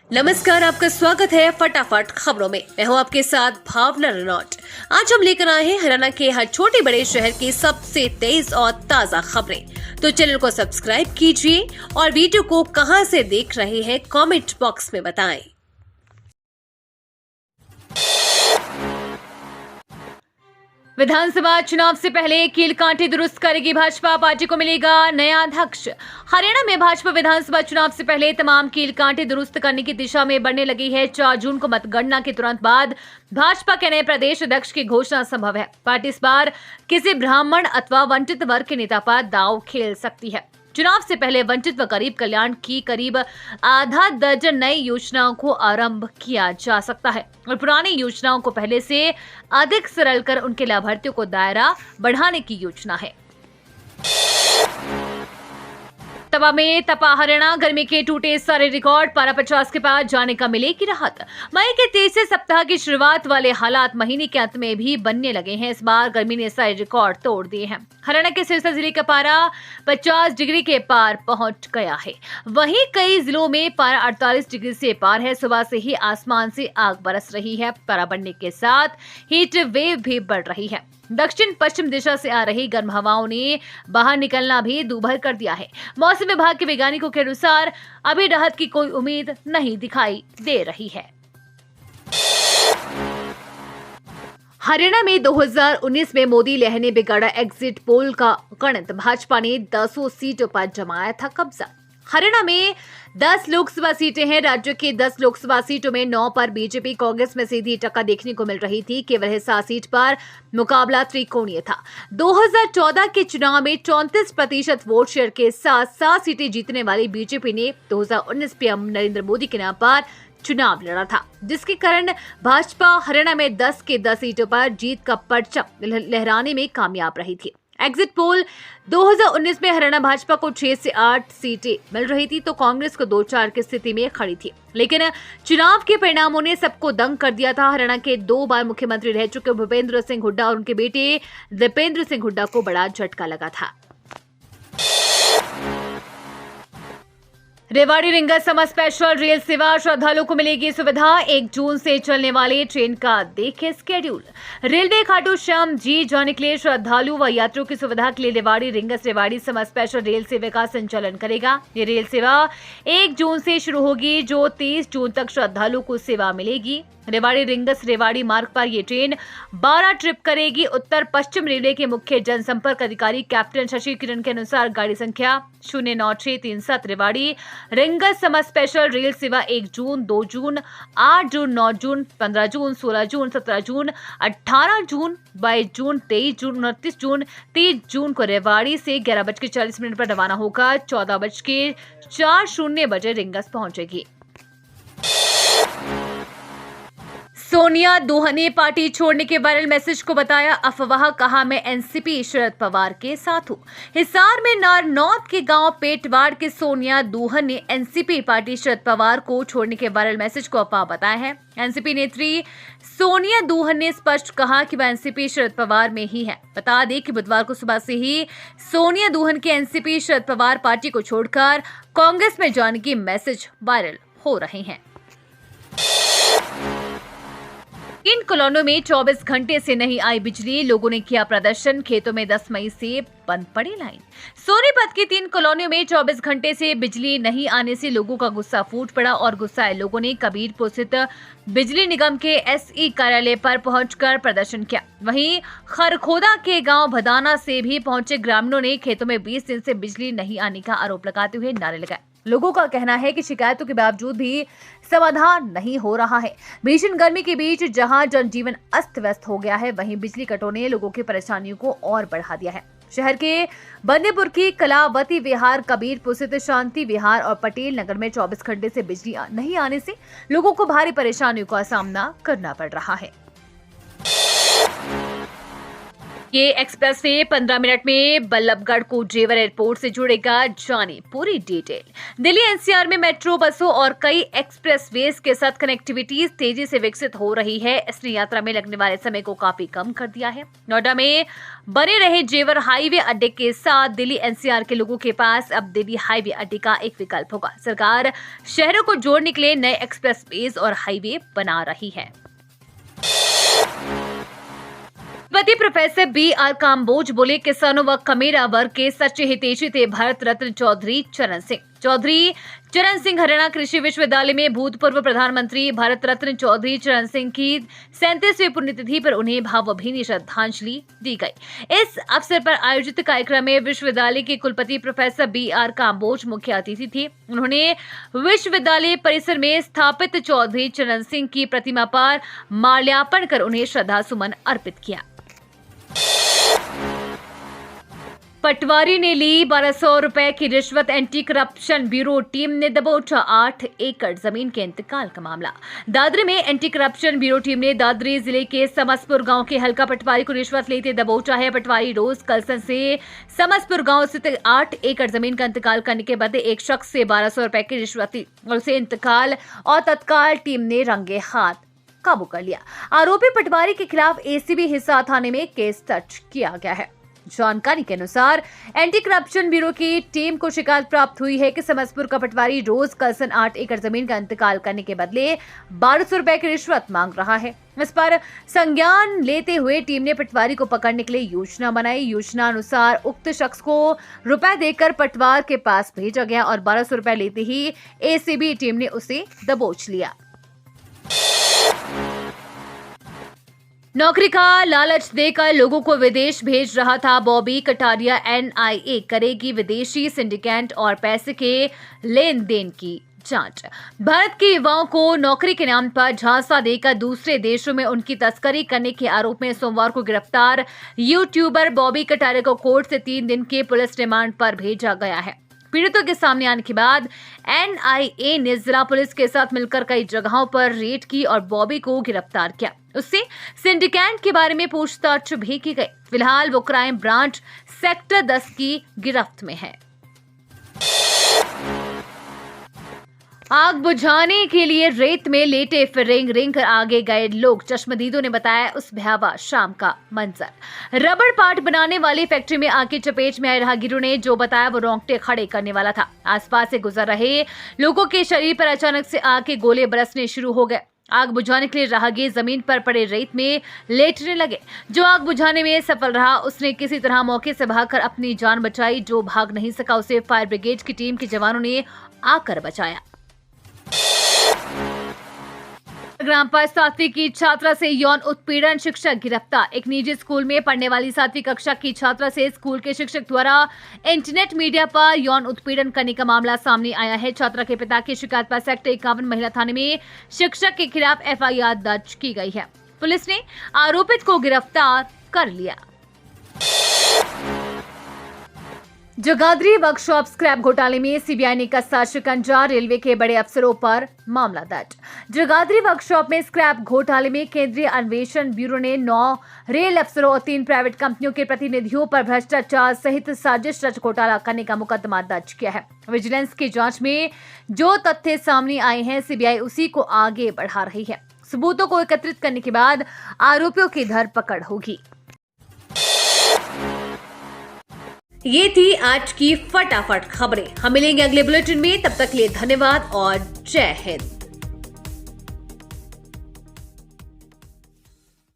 नमस्कार, आपका स्वागत है फटाफट खबरों में। मैं हूं आपके साथ भावना रनौट। आज हम लेकर आए हैं हरियाणा के हर छोटे बड़े शहर की सबसे तेज और ताजा खबरें। तो चैनल को सब्सक्राइब कीजिए और वीडियो को कहां से देख रहे हैं कमेंट बॉक्स में बताएं। विधानसभा चुनाव से पहले कील कांटे दुरुस्त करेगी भाजपा, पार्टी को मिलेगा नया अध्यक्ष। हरियाणा में भाजपा विधानसभा चुनाव से पहले तमाम कील कांटे दुरुस्त करने की दिशा में बढ़ने लगी है। 4 जून को मतगणना के तुरंत बाद भाजपा के नए प्रदेश अध्यक्ष की घोषणा संभव है। पार्टी इस बार किसी ब्राह्मण अथवा वंचित वर्ग के नेता पर दांव खेल सकती है। चुनाव से पहले वंचित व गरीब कल्याण की करीब आधा दर्जन नई योजनाओं को आरंभ किया जा सकता है और पुरानी योजनाओं को पहले से अधिक सरल कर उनके लाभार्थियों को दायरा बढ़ाने की योजना है। तवा में तपा हरियाणा, गर्मी के टूटे सारे रिकॉर्ड, पारा 50 के पार जाने का मिलेगी राहत। मई के तीसरे सप्ताह की शुरुआत वाले हालात महीने के अंत में भी बनने लगे हैं। इस बार गर्मी ने सारे रिकॉर्ड तोड़ दिए हैं। हरियाणा के सिरसा जिले का पारा 50 डिग्री के पार पहुंच गया है। वहीं कई जिलों में पारा 48 डिग्री से पार है। सुबह से ही आसमान से आग बरस रही है। पारा बढ़ने के साथ हीट वेव भी बढ़ रही है। दक्षिण पश्चिम दिशा से आ रही गर्म हवाओं ने बाहर निकलना भी दूभर कर दिया है। मौसम विभाग के वैज्ञानिकों के अनुसार अभी राहत की कोई उम्मीद नहीं दिखाई दे रही है। हरियाणा में 2019 में मोदी लहर ने बिगाड़ा एग्जिट पोल का गणित। भाजपा ने 10 सीटों पर जमाया था कब्जा। हरियाणा में 10 लोकसभा सीटें हैं। राज्य के 10 लोकसभा सीटों में 9 पर बीजेपी कांग्रेस में सीधी टक्कर देखने को मिल रही थी। केवल हिसार सीट पर मुकाबला त्रिकोणीय था। 2014 के चुनाव में 34% वोट शेयर के साथ 7 सीटें जीतने वाली बीजेपी ने 2019 पीएम नरेंद्र मोदी के नाम पर चुनाव लड़ा था, जिसके कारण भाजपा हरियाणा में 10 के 10 सीटों पर जीत का परचम लहराने में कामयाब रही थी। एग्जिट पोल 2019 में हरियाणा भाजपा को 6 से 8 सीटें मिल रही थी तो कांग्रेस को 2-4 की स्थिति में खड़ी थी। लेकिन चुनाव के परिणामों ने सबको दंग कर दिया था। हरियाणा के 2 बार मुख्यमंत्री रह चुके भूपेंद्र सिंह हुड्डा और उनके बेटे दीपेंद्र सिंह हुड्डा को बड़ा झटका लगा था। Rewari rings summer special rail सेवा, श्रद्धालुओं को मिलेगी सुविधा। 1 जून से चलने वाली ट्रेन का देखें स्केड्यूल। रेलवे खाटू श्याम जी जाने के लिए श्रद्धालु व यात्रियों की सुविधा के लिए Rewari rings Rewari summer special rail सेवा का संचालन करेगा। ये रेल सेवा 1 जून से शुरू होगी, जो 30 जून तक श्रद्धालुओं को सेवा मिलेगी। रेवाड़ी रिंगस रेवाड़ी मार्ग पर यह ट्रेन 12 ट्रिप करेगी। उत्तर पश्चिम रेलवे के मुख्य जनसंपर्क अधिकारी कैप्टन शशि किरण के अनुसार गाड़ी संख्या 09637 Rewari rings summer special rail सेवा 1 जून, 2 जून, 8 जून, 9 जून, 15 जून, 16 जून, 17 जून, 18 जून, 22 जून, 23 जून, 29 जून, 30 जून को रेवाड़ी से 11:40 पर रवाना होकर 14:04 बजे रिंगस पहुंचेगी। सोनिया दूहन ने पार्टी छोड़ने के वायरल मैसेज को बताया अफवाह, कहा मैं एनसीपी शरद पवार के साथ हूं। हिसार में नारनौत के गांव पेटवाड़ के सोनिया दूहन ने एनसीपी पार्टी शरद पवार को छोड़ने के वायरल मैसेज को अफवाह बताया है। एनसीपी नेत्री सोनिया दूहन ने स्पष्ट कहा कि वह एनसीपी शरद पवार में ही है। बता दें कि बुधवार को सुबह से ही सोनिया दूहन के एनसीपी शरद पवार पार्टी को छोड़कर कांग्रेस में जाने के मैसेज वायरल हो रहे हैं। इन कॉलोनियों में 24 घंटे से नहीं आई बिजली, लोगों ने किया प्रदर्शन। खेतों में 10 मई से बंद पड़ी लाइन। सोनीपत की 3 कॉलोनियों में 24 घंटे से बिजली नहीं आने से लोगों का गुस्सा फूट पड़ा और गुस्साए लोगों ने कबीरपुर स्थित बिजली निगम के एसई कार्यालय पर पहुंचकर प्रदर्शन किया। वहीं खरखोदा के गांव भदाना से भी पहुंचे ग्रामीणों ने खेतों में 20 दिन से बिजली नहीं आने का आरोप लगाते हुए नारे लगाए। लोगों का कहना है कि शिकायतों के बावजूद भी समाधान नहीं हो रहा है। भीषण गर्मी के बीच जहां जनजीवन अस्त व्यस्त हो गया है, वहीं बिजली कटों ने लोगों की परेशानियों को और बढ़ा दिया है। शहर के बंदीपुर की कलावती विहार, कबीरपुर स्थित शांति विहार और पटेल नगर में 24 घंटे से बिजली नहीं आने से लोगों को भारी परेशानियों का सामना करना पड़ रहा है। ये एक्सप्रेसवे 15 मिनट में बल्लभगढ़ को जेवर एयरपोर्ट से जुड़ेगा। जाने पूरी डिटेल। दिल्ली एनसीआर में मेट्रो, बसों और कई एक्सप्रेसवेज के साथ कनेक्टिविटी तेजी से विकसित हो रही है। इसने यात्रा में लगने वाले समय को काफी कम कर दिया है। नोएडा में बने रहे जेवर हाईवे अड्डे के साथ दिल्ली एनसीआर के लोगों के पास अब दिल्ली हाईवे अड्डे का एक विकल्प होगा। सरकार शहरों को जोड़ने के लिए नए एक्सप्रेसवेज और हाईवे बना रही है। Professor B R. काम्बोज बोले, किसानों व कमेरा वर्ग के सच्चे हितैषी थे भारत रत्न चौधरी चरण सिंह। चौधरी चरण सिंह हरियाणा कृषि विश्वविद्यालय में भूतपूर्व प्रधानमंत्री भारत रत्न चौधरी चरण सिंह की 37वीं पुण्यतिथि पर उन्हें भावभीनी श्रद्धांजलि दी गई। इस अवसर पर आयोजित कार्यक्रम में विश्वविद्यालय के कुलपति प्रोफेसर बी.आर. काम्बोज मुख्य अतिथि थे। उन्होंने विश्वविद्यालय परिसर में स्थापित चौधरी चरण सिंह की प्रतिमा पर माल्यार्पण कर उन्हें श्रद्धा सुमन अर्पित किया। पटवारी ने ली 1200 रुपए की रिश्वत। एंटी करप्शन ब्यूरो टीम ने दबोचा 8 एकड़ जमीन के इंतकाल का मामला। दादरी में एंटी करप्शन ब्यूरो टीम ने दादरी जिले के समसपुर गांव के हल्का पटवारी को रिश्वत लेते दबोचा है। पटवारी रोज कलसन से समसपुर गांव स्थित 8 एकड़ जमीन का इंतकाल करने के बदले एक शख्स से 1200 रुपए की रिश्वत ली और उसे इंतकाल और तत्काल टीम ने रंगे हाथ काबू कर लिया। आरोपी पटवारी के खिलाफ एसीबी हिसार थाने में केस दर्ज किया गया है। जानकारी के अनुसार एंटी करप्शन ब्यूरो की टीम को शिकायत प्राप्त हुई है कि समसपुर का पटवारी रोज कलसन 8 एकड़ जमीन का इंतकाल करने के बदले 1200 रुपए की रिश्वत मांग रहा है। इस पर संज्ञान लेते हुए टीम ने पटवारी को पकड़ने के लिए योजना बनाई। योजना अनुसार उक्त शख्स को रुपए देकर पटवार के पास भेजा गया और 1200 रुपए लेते ही एसीबी टीम ने उसे दबोच लिया। नौकरी का लालच देकर लोगों को विदेश भेज रहा था बॉबी कटारिया। एनआईए करेगी विदेशी सिंडिकेट और पैसे के लेन देन की जांच। भारत के युवाओं को नौकरी के नाम पर झांसा देकर दूसरे देशों में उनकी तस्करी करने के आरोप में सोमवार को गिरफ्तार यूट्यूबर बॉबी कटारिया को कोर्ट से 3 दिन के पुलिस रिमांड पर भेजा गया है। पीड़ितों के सामने आने के बाद एनआईए ने जिला पुलिस के साथ मिलकर कई जगहों पर रेड की और बॉबी को गिरफ्तार किया। उससे सिंडिकेट के बारे में पूछताछ भी की गई। फिलहाल वो क्राइम ब्रांच सेक्टर 10 की गिरफ्त में है। आग बुझाने के लिए रेत में लेटे फिर रेंग कर आगे गए लोग। चश्मदीदों ने बताया उस भयावह शाम का मंजर। रबड़ पार्ट बनाने वाली फैक्ट्री में आग की चपेट में आए राहगीरों ने जो बताया वो रोंगटे खड़े करने वाला था। आसपास से गुजर रहे लोगों के शरीर पर अचानक से आग के गोले बरसने शुरू हो गए। आग बुझाने के लिए राहगीर जमीन पर पड़े रेत में लेटने लगे। जो आग बुझाने में सफल रहा उसने किसी तरह मौके से भागकर अपनी जान बचाई। जो भाग नहीं सका उसे फायर ब्रिगेड की टीम के जवानों ने आकर बचाया। ग्राम पर 7वीं की छात्रा से यौन उत्पीड़न, शिक्षक गिरफ्तार। एक निजी स्कूल में पढ़ने वाली 7वीं कक्षा की छात्रा से स्कूल के शिक्षक द्वारा इंटरनेट मीडिया पर यौन उत्पीड़न करने का मामला सामने आया है। छात्रा के पिता की शिकायत पर सेक्टर 51 महिला थाने में शिक्षक के खिलाफ एफआईआर दर्ज की गई है। पुलिस ने आरोपित को गिरफ्तार कर लिया। जगाधरी वर्कशॉप स्क्रैप घोटाले में सीबीआई ने कसा शिकंजा, रेलवे के बड़े अफसरों पर मामला दर्ज। जगाधरी वर्कशॉप में स्क्रैप घोटाले में केंद्रीय अन्वेषण ब्यूरो ने 9 रेल अफसरों और 3 प्राइवेट कंपनियों के प्रतिनिधियों पर भ्रष्टाचार सहित साजिश रच घोटाला करने का मुकदमा दर्ज किया है। विजिलेंस की जांच में जो तथ्य सामने आए हैं सीबीआई उसी को आगे बढ़ा रही है। सबूतों को एकत्रित करने के बाद आरोपियों की धरपकड़ होगी। ये थी आज की फटाफट खबरें। हम मिलेंगे अगले बुलेटिन में, तब तक के लिए धन्यवाद और जय हिंद।